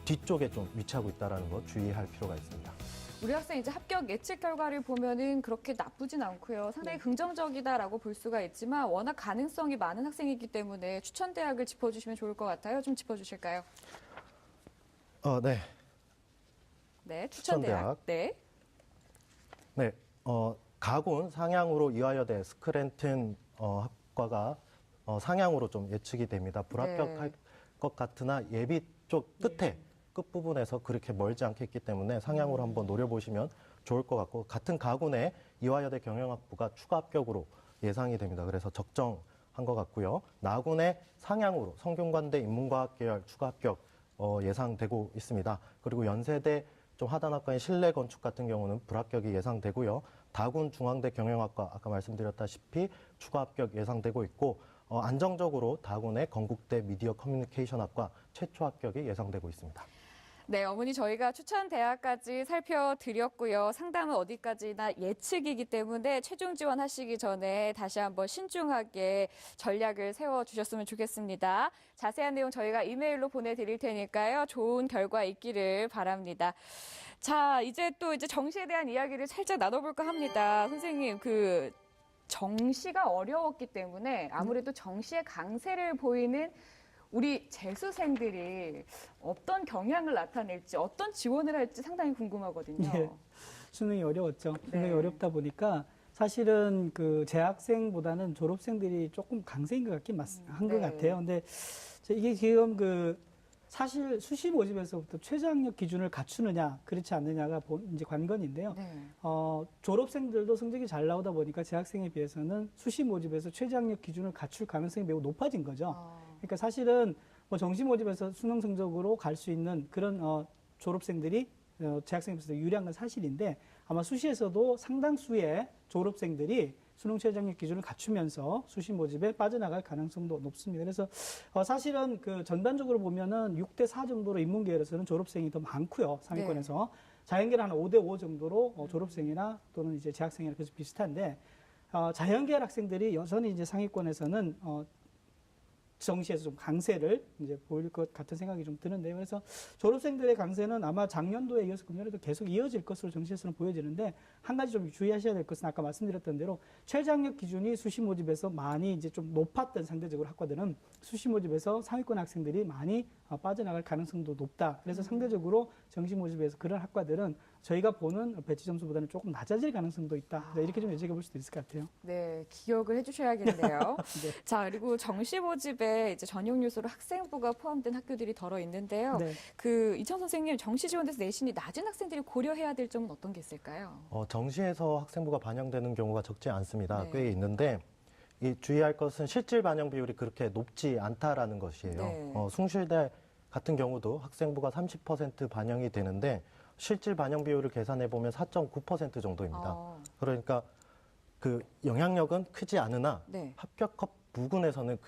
뒤쪽에 좀 위치하고 있다는 거 주의할 필요가 있습니다. 우리 학생 이제 합격 예측 결과를 보면은 그렇게 나쁘진 않고요. 상당히 긍정적이다라고 볼 수가 있지만 워낙 가능성이 많은 학생이기 때문에 추천 대학을 짚어주시면 좋을 것 같아요. 좀 짚어주실까요? 네. 네, 추천 대학. 네. 네. 가군 상향으로 이화여대 스크랜튼 학과가 상향으로 좀 예측이 됩니다. 불합격할 것 같으나 예비 쪽 끝부분에서 그렇게 멀지 않겠기 때문에 상향으로 한번 노려보시면 좋을 것 같고 같은 가군의 이화여대 경영학부가 추가 합격으로 예상이 됩니다. 그래서 적정한 것 같고요. 나군의 상향으로 성균관대 인문과학 계열 추가 합격 예상되고 있습니다. 그리고 연세대 좀 하단학과인 실내건축 같은 경우는 불합격이 예상되고요. 다군 중앙대 경영학과 아까 말씀드렸다시피 추가 합격 예상되고 있고 안정적으로 다군의 건국대 미디어 커뮤니케이션학과 최초 합격이 예상되고 있습니다. 네, 어머니 저희가 추천 대학까지 살펴드렸고요. 상담은 어디까지나 예측이기 때문에 최종 지원하시기 전에 다시 한번 신중하게 전략을 세워주셨으면 좋겠습니다. 자세한 내용 저희가 이메일로 보내드릴 테니까요. 좋은 결과 있기를 바랍니다. 자, 이제 정시에 대한 이야기를 살짝 나눠볼까 합니다. 선생님, 정시가 어려웠기 때문에 아무래도 정시의 강세를 보이는 우리 재수생들이 어떤 경향을 나타낼지, 어떤 지원을 할지 상당히 궁금하거든요. 예, 수능이 어려웠죠. 수능이 네. 어렵다 보니까 사실은 재학생보다는 졸업생들이 조금 강세인 것 같긴 한 것 네. 같아요. 근데 이게 지금 사실 수시 모집에서부터 최저학력 기준을 갖추느냐, 그렇지 않느냐가 이제 관건인데요. 네. 졸업생들도 성적이 잘 나오다 보니까 재학생에 비해서는 수시 모집에서 최저학력 기준을 갖출 가능성이 매우 높아진 거죠. 그러니까 사실은 정시 모집에서 수능 성적으로 갈 수 있는 그런 졸업생들이 재학생에 비해서 유리한 건 사실인데 아마 수시에서도 상당수의 졸업생들이 수능 최저학력 기준을 갖추면서 수시 모집에 빠져나갈 가능성도 높습니다. 그래서 사실은 전반적으로 보면은 6대4 정도로 인문계열에서는 졸업생이 더 많고요. 상위권에서. 자연계는 한 5대5 정도로 졸업생이나 또는 이제 재학생이나 그래서 비슷한데 자연계열 학생들이 여전히 이제 상위권에서는 정시에서 좀 강세를 이제 보일 것 같은 생각이 좀 드는데요. 그래서 졸업생들의 강세는 아마 작년도에 이어서 금년에도 계속 이어질 것으로 정시에서는 보여지는데 한 가지 좀 주의하셔야 될 것은 아까 말씀드렸던 대로 최저학력 기준이 수시 모집에서 많이 이제 좀 높았던 상대적으로 학과들은 수시 모집에서 상위권 학생들이 많이 빠져나갈 가능성도 높다. 그래서 상대적으로 정시 모집에서 그런 학과들은 저희가 보는 배치 점수보다는 조금 낮아질 가능성도 있다. 이렇게 좀 예측해 볼 수도 있을 것 같아요. 네, 기억을 해주셔야겠네요. 네. 자, 그리고 정시 모집에 이제 전형 요소로 학생부가 포함된 학교들이 덜어 있는데요. 네. 이천 선생님, 정시 지원돼서 내신이 낮은 학생들이 고려해야 될 점은 어떤 게 있을까요? 정시에서 학생부가 반영되는 경우가 적지 않습니다. 네. 꽤 있는데 이 주의할 것은 실질 반영 비율이 그렇게 높지 않다라는 것이에요. 네. 숭실대 같은 경우도 학생부가 30% 반영이 되는데 실질 반영 비율을 계산해 보면 4.9% 정도입니다. 그러니까 영향력은 크지 않으나 네. 합격급 부근에서는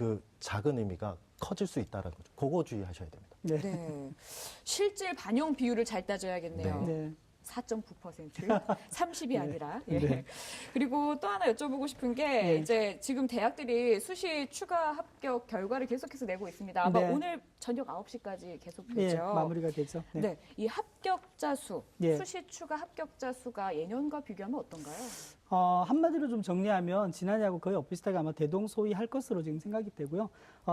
작은 의미가 커질 수 있다는 거죠. 그거 주의하셔야 됩니다. 네. 네. 실질 반영 비율을 잘 따져야겠네요. 네. 4.9%, 30이 아니라. 예. 네. 그리고 또 하나 여쭤보고 싶은 게 네. 이제 지금 대학들이 수시 추가 합격 결과를 계속해서 내고 있습니다. 아마 네. 오늘 저녁 9시까지 계속되죠. 예, 마무리가 되죠. 네. 네, 이 합격자 수, 예. 수시 추가 합격자 수가 예년과 비교하면 어떤가요? 한마디로 좀 정리하면 지난해하고 거의 엇비슷하게 아마 대동소이할 것으로 지금 생각이 되고요.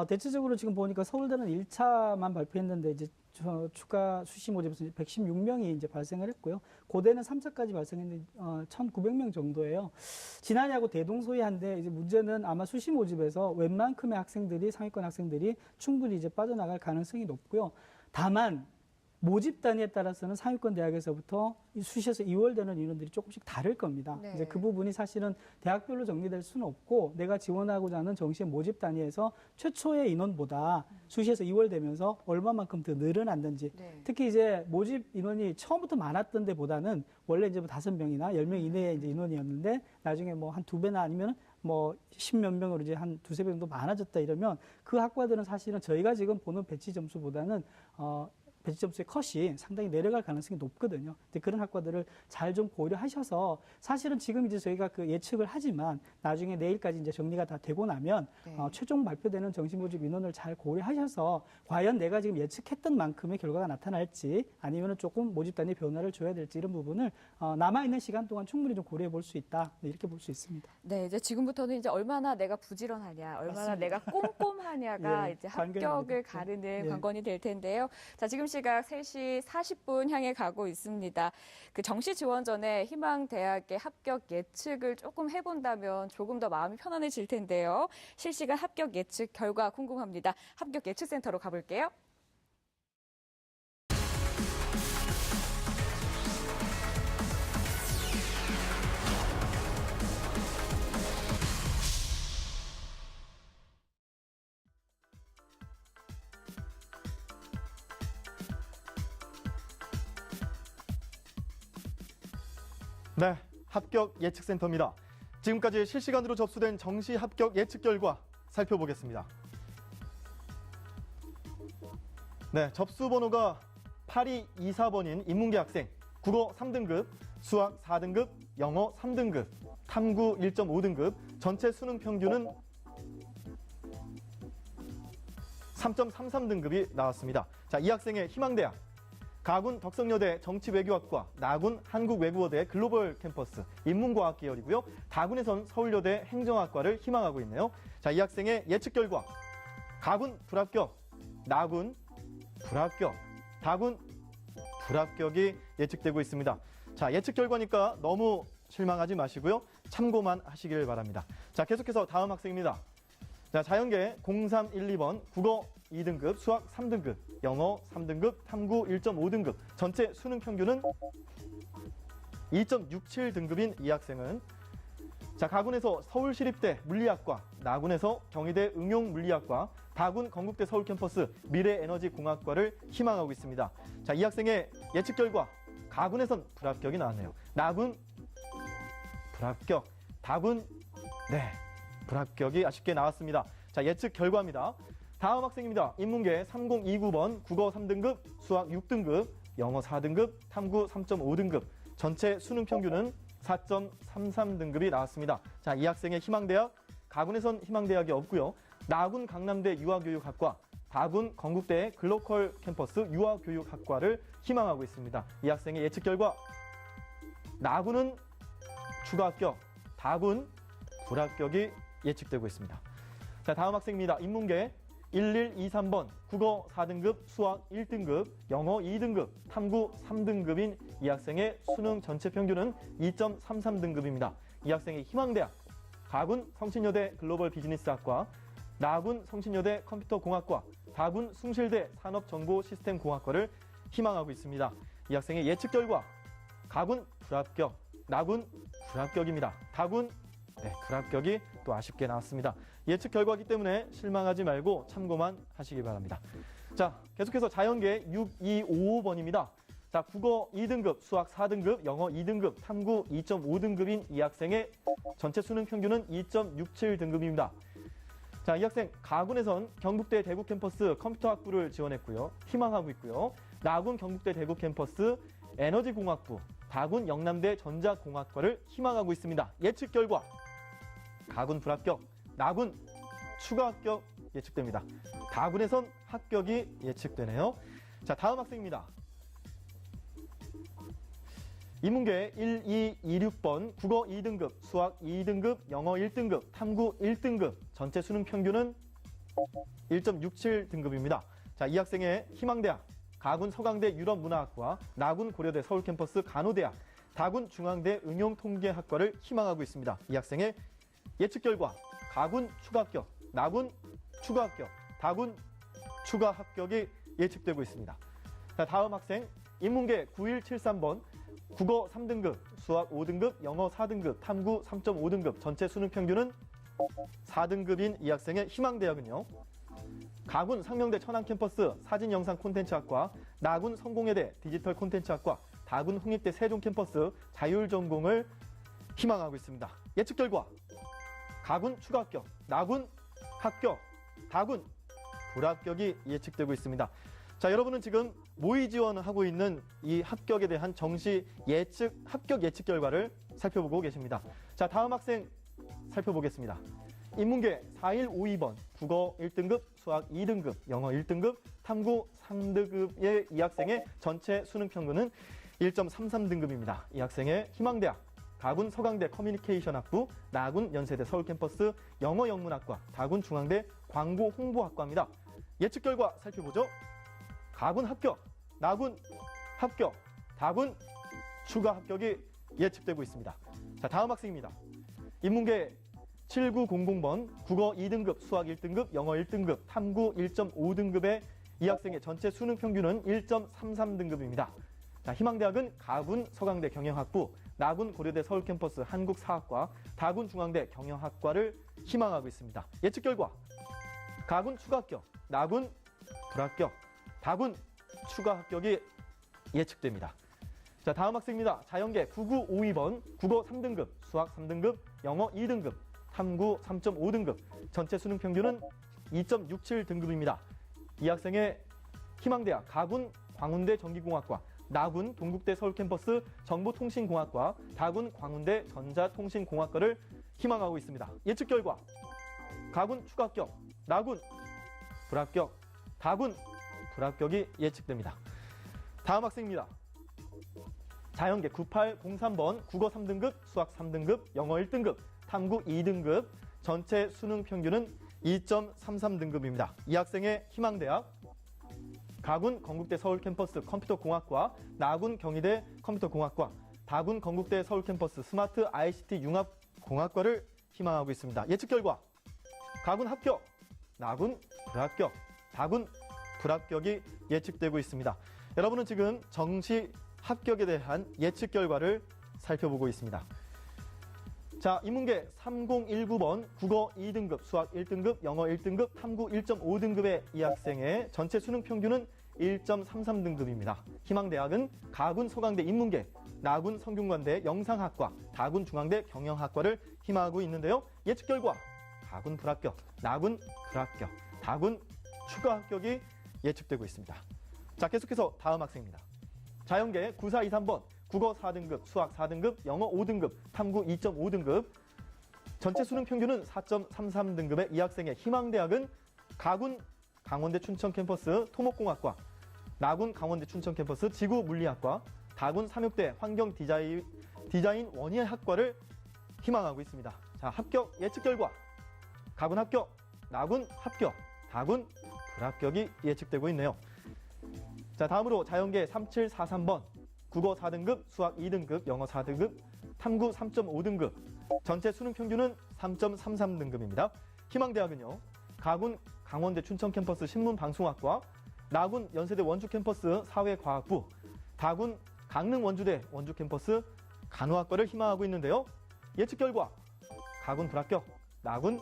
대체적으로 지금 보니까 서울대는 1차만 발표했는데 이제 추가 수시 모집에서 116명이 이제 발생을 했고요. 고대는 3차까지 발생했는데 1,900명 정도예요. 지난해하고 대동소이한데 이제 문제는 아마 수시 모집에서 웬만큼의 학생들이 상위권 학생들이 충분히 이제 빠져나갈 가능성이 높고요. 다만 모집 단위에 따라서는 상위권 대학에서부터 이 수시에서 이월되는 인원들이 조금씩 다를 겁니다. 네. 이제 그 부분이 사실은 대학별로 정리될 수는 없고 내가 지원하고자 하는 정시의 모집 단위에서 최초의 인원보다 수시에서 이월되면서 얼마만큼 더 늘어났는지 네. 특히 이제 모집 인원이 처음부터 많았던 데보다는 원래 이제 5명이나 10명 이내의 이제 인원이었는데 나중에 뭐 한 2배나 아니면 뭐 10몇 명으로 이제 한 2~3배 정도 많아졌다 이러면 그 학과들은 사실은 저희가 지금 보는 배치 점수보다는 배치 점수의 컷이 상당히 내려갈 가능성이 높거든요. 근데 그런 학과들을 잘 좀 고려하셔서 사실은 지금 이제 저희가 예측을 하지만 나중에 내일까지 이제 정리가 다 되고 나면 네. 최종 발표되는 정시 모집 인원을 잘 고려하셔서 과연 내가 지금 예측했던 만큼의 결과가 나타날지 아니면은 조금 모집 단위 변화를 줘야 될지 이런 부분을 남아 있는 시간 동안 충분히 좀 고려해 볼 수 있다. 네, 이렇게 볼 수 있습니다. 네, 이제 지금부터는 이제 얼마나 내가 부지런하냐, 얼마나 맞습니다. 내가 꼼꼼하냐가 예, 이제 관건입니다. 합격을 가르는 예. 관건이 될 텐데요. 자, 지금 시각 3시 40분 향해 가고 있습니다. 정시 지원 전에 희망대학의 합격 예측을 조금 해본다면 조금 더 마음이 편안해질 텐데요. 실시간 합격 예측 결과 궁금합니다. 합격 예측센터로 가볼게요. 네, 합격 예측센터입니다. 지금까지 실시간으로 접수된 정시 합격 예측 결과 살펴보겠습니다. 네, 접수 번호가 8224번인 인문계 학생, 국어 3등급, 수학 4등급, 영어 3등급, 탐구 1.5등급, 전체 수능 평균은 3.33등급이 나왔습니다. 자, 이 학생의 희망대학, 가군 덕성여대 정치외교학과, 나군 한국외국어대 글로벌 캠퍼스 인문과학 계열이고요. 다군에선 서울여대 행정학과를 희망하고 있네요. 자, 이 학생의 예측 결과, 가군 불합격, 나군 불합격, 다군 불합격이 예측되고 있습니다. 자, 예측 결과니까 너무 실망하지 마시고요. 참고만 하시길 바랍니다. 자, 계속해서 다음 학생입니다. 자, 자연계 0312번, 국어 2등급, 수학 3등급, 영어 3등급, 탐구 1.5등급, 전체 수능 평균은 2.67등급인 이 학생은 자, 가군에서 서울시립대 물리학과, 나군에서 경희대 응용물리학과, 다군 건국대 서울캠퍼스 미래에너지공학과를 희망하고 있습니다. 자, 이 학생의 예측 결과, 가군에선 불합격이 나왔네요. 나군 불합격, 다군 불합격이 아쉽게 나왔습니다. 자, 예측 결과입니다. 다음 학생입니다. 인문계 3029번, 국어 3등급, 수학 6등급, 영어 4등급, 탐구 3.5등급, 전체 수능 평균은 4.33등급이 나왔습니다. 자, 이 학생의 희망대학, 가군에선 희망대학이 없고요. 나군 강남대 유아교육학과, 다군 건국대 글로컬 캠퍼스 유아교육학과를 희망하고 있습니다. 이 학생의 예측 결과, 나군은 추가 합격, 다군 불합격이 예측되고 있습니다. 자, 다음 학생입니다. 인문계 1123번, 국어 4등급, 수학 1등급, 영어 2등급, 탐구 3등급인 이 학생의 수능 전체 평균은 2.33등급입니다. 이 학생의 희망대학, 가군 성신여대 글로벌 비즈니스학과, 나군 성신여대 컴퓨터공학과, 다군 숭실대 산업정보시스템공학과를 희망하고 있습니다. 이 학생의 예측 결과, 가군 불합격, 나군 불합격입니다. 다군 불합격이 또 아쉽게 나왔습니다. 예측 결과이기 때문에 실망하지 말고 참고만 하시기 바랍니다. 자, 계속해서 자연계 6255번입니다. 자, 국어 2등급, 수학 4등급, 영어 2등급, 탐구 2.5등급인 이 학생의 전체 수능 평균은 2.67등급입니다. 자, 이 학생 가군에선 경북대 대구 캠퍼스 컴퓨터학부를 지원했고요. 희망하고 있고요. 나군 경북대 대구 캠퍼스 에너지공학부, 다군 영남대 전자공학과를 희망하고 있습니다. 예측 결과, 가군 불합격, 나군 추가 합격 예측됩니다. 가군에선 합격이 예측되네요. 자, 다음 학생입니다. 인문계 1226번, 국어 2등급, 수학 2등급, 영어 1등급, 탐구 1등급, 전체 수능 평균은 1.67등급입니다. 자, 이 학생의 희망대학, 가군 서강대 유럽문화학과, 나군 고려대 서울캠퍼스 간호대학, 다군 중앙대 응용통계학과를 희망하고 있습니다. 이 학생의 예측 결과, 가군 추가 합격, 나군 추가 합격, 다군 추가 합격이 예측되고 있습니다. 자, 다음 학생 인문계 9173번, 국어 3등급, 수학 5등급, 영어 4등급, 탐구 3.5등급, 전체 수능 평균은 4등급인 이 학생의 희망대학은요. 가군 상명대 천안캠퍼스 사진영상 콘텐츠학과, 나군 성공회대 디지털 콘텐츠학과, 다군 홍익대 세종캠퍼스 자율전공을 희망하고 있습니다. 예측 결과, 가군 추가 합격, 나군 합격, 다군 불합격이 예측되고 있습니다. 자, 여러분은 지금 모의 지원을 하고 있는 이 합격에 대한 정시 예측, 합격 예측 결과를 살펴보고 계십니다. 자, 다음 학생 살펴보겠습니다. 인문계 4152번, 국어 1등급, 수학 2등급, 영어 1등급, 탐구 3등급의 이 학생의 전체 수능 평균은 1.33등급입니다. 이 학생의 희망대학, 가군 서강대 커뮤니케이션학부, 나군 연세대 서울캠퍼스 영어영문학과, 다군 중앙대 광고홍보학과입니다. 예측 결과 살펴보죠. 가군 합격, 나군 합격, 다군 추가 합격이 예측되고 있습니다. 자, 다음 학생입니다. 인문계 7900번, 국어 2등급, 수학 1등급, 영어 1등급, 탐구 1.5등급의 이 학생의 전체 수능 평균은 1.33등급입니다. 자, 희망대학은 가군 서강대 경영학부, 나군 고려대 서울캠퍼스 한국사학과, 다군 중앙대 경영학과를 희망하고 있습니다. 예측 결과, 가군 추가 합격, 나군 불합격, 다군 추가 합격이 예측됩니다. 자, 다음 학생입니다. 자연계 9952번, 국어 3등급, 수학 3등급, 영어 2등급, 탐구 3.5등급, 전체 수능 평균은 2.67등급입니다. 이 학생의 희망대학, 가군 광운대 전기공학과, 나군 동국대 서울캠퍼스 정보통신공학과, 다군 광운대 전자통신공학과를 희망하고 있습니다. 예측 결과 가군 추가 합격, 나군 불합격, 다군 불합격이 예측됩니다. 다음 학생입니다. 자연계 9803번, 국어 3등급, 수학 3등급, 영어 1등급, 탐구 2등급, 전체 수능 평균은 2.33등급입니다. 이 학생의 희망대학 가군 건국대 서울캠퍼스 컴퓨터공학과, 나군 경희대 컴퓨터공학과, 다군 건국대 서울캠퍼스 스마트 ICT 융합공학과를 희망하고 있습니다. 예측 결과 가군 합격, 나군 불합격, 다군 불합격이 예측되고 있습니다. 여러분은 지금 정시 합격에 대한 예측 결과를 살펴보고 있습니다. 자, 인문계 3019번, 국어 2등급, 수학 1등급, 영어 1등급, 탐구 1.5등급의 이 학생의 전체 수능 평균은 1.33등급입니다. 희망대학은 가군 서강대 인문계, 나군 성균관대 영상학과, 다군 중앙대 경영학과를 희망하고 있는데요. 예측 결과 가군 불합격, 나군 불합격, 다군 추가 합격이 예측되고 있습니다. 자, 계속해서 다음 학생입니다. 자연계 9423번, 국어 4등급, 수학 4등급, 영어 5등급, 탐구 2.5등급, 전체 수능 평균은 4.33등급의 이 학생의 희망대학은 가군 강원대 춘천 캠퍼스 토목공학과, 나군 강원대 춘천 캠퍼스 지구물리학과, 다군 삼육대 환경 디자인 원예학과를 희망하고 있습니다. 자, 합격 예측 결과 가군 합격, 나군 합격, 다군 불합격이 예측되고 있네요. 자, 다음으로 자연계 3743번, 국어 4등급, 수학 2등급, 영어 4등급, 탐구 3.5등급, 전체 수능 평균은 3.33등급입니다. 희망대학은요, 가군 강원대 춘천 캠퍼스 신문방송학과, 나군 연세대 원주 캠퍼스 사회과학부, 다군 강릉 원주대 원주 캠퍼스 간호학과를 희망하고 있는데요. 예측 결과 가군 불합격, 나군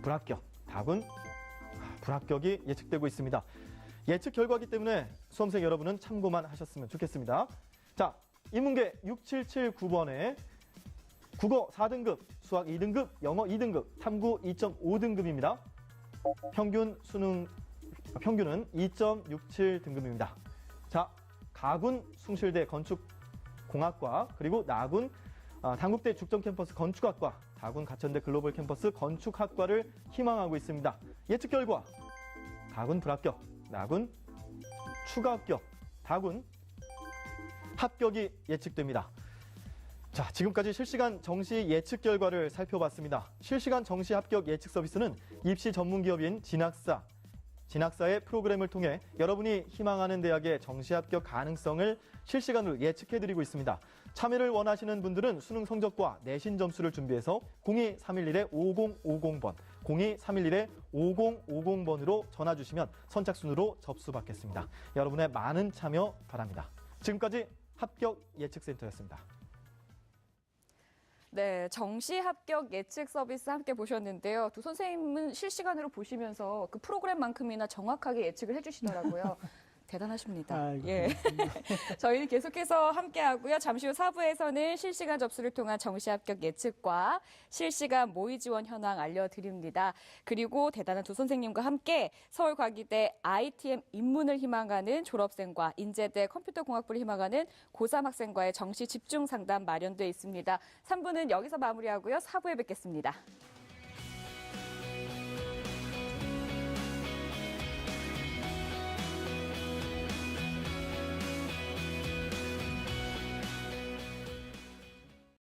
불합격, 다군 불합격이 예측되고 있습니다. 예측 결과이기 때문에 수험생 여러분은 참고만 하셨으면 좋겠습니다. 자, 인문계 6779번에 국어 4등급, 수학 2등급, 영어 2등급, 탐구 2.5등급입니다. 평균은 2.67등급입니다. 자, 가군 숭실대 건축공학과, 그리고 나군 단국대 죽전캠퍼스 건축학과, 다군 가천대 글로벌 캠퍼스 건축학과를 희망하고 있습니다. 예측 결과 가군 불합격, 나군 추가 합격, 다군 합격이 예측됩니다. 자, 지금까지 실시간 정시 예측 결과를 살펴봤습니다. 실시간 정시 합격 예측 서비스는 입시 전문 기업인 진학사의 프로그램을 통해 여러분이 희망하는 대학의 정시 합격 가능성을 실시간으로 예측해드리고 있습니다. 참여를 원하시는 분들은 수능 성적과 내신 점수를 준비해서 02-311-5050번, 02-311-5050번으로 전화 주시면 선착순으로 접수받겠습니다. 여러분의 많은 참여 바랍니다. 지금까지 합격 예측센터였습니다. 네, 정시 합격 예측 서비스 함께 보셨는데요. 두 선생님은 실시간으로 보시면서 그 프로그램만큼이나 정확하게 예측을 해주시더라고요. 대단하십니다. 아이고, 예. 저희는 계속해서 함께하고요. 잠시 후 4부에서는 실시간 접수를 통한 정시 합격 예측과 실시간 모의 지원 현황 알려드립니다. 그리고 대단한 두 선생님과 함께 서울과기대 ITM 입문을 희망하는 졸업생과 인제대 컴퓨터공학부를 희망하는 고3 학생과의 정시 집중 상담 마련돼 있습니다. 3부는 여기서 마무리하고요. 4부에 뵙겠습니다.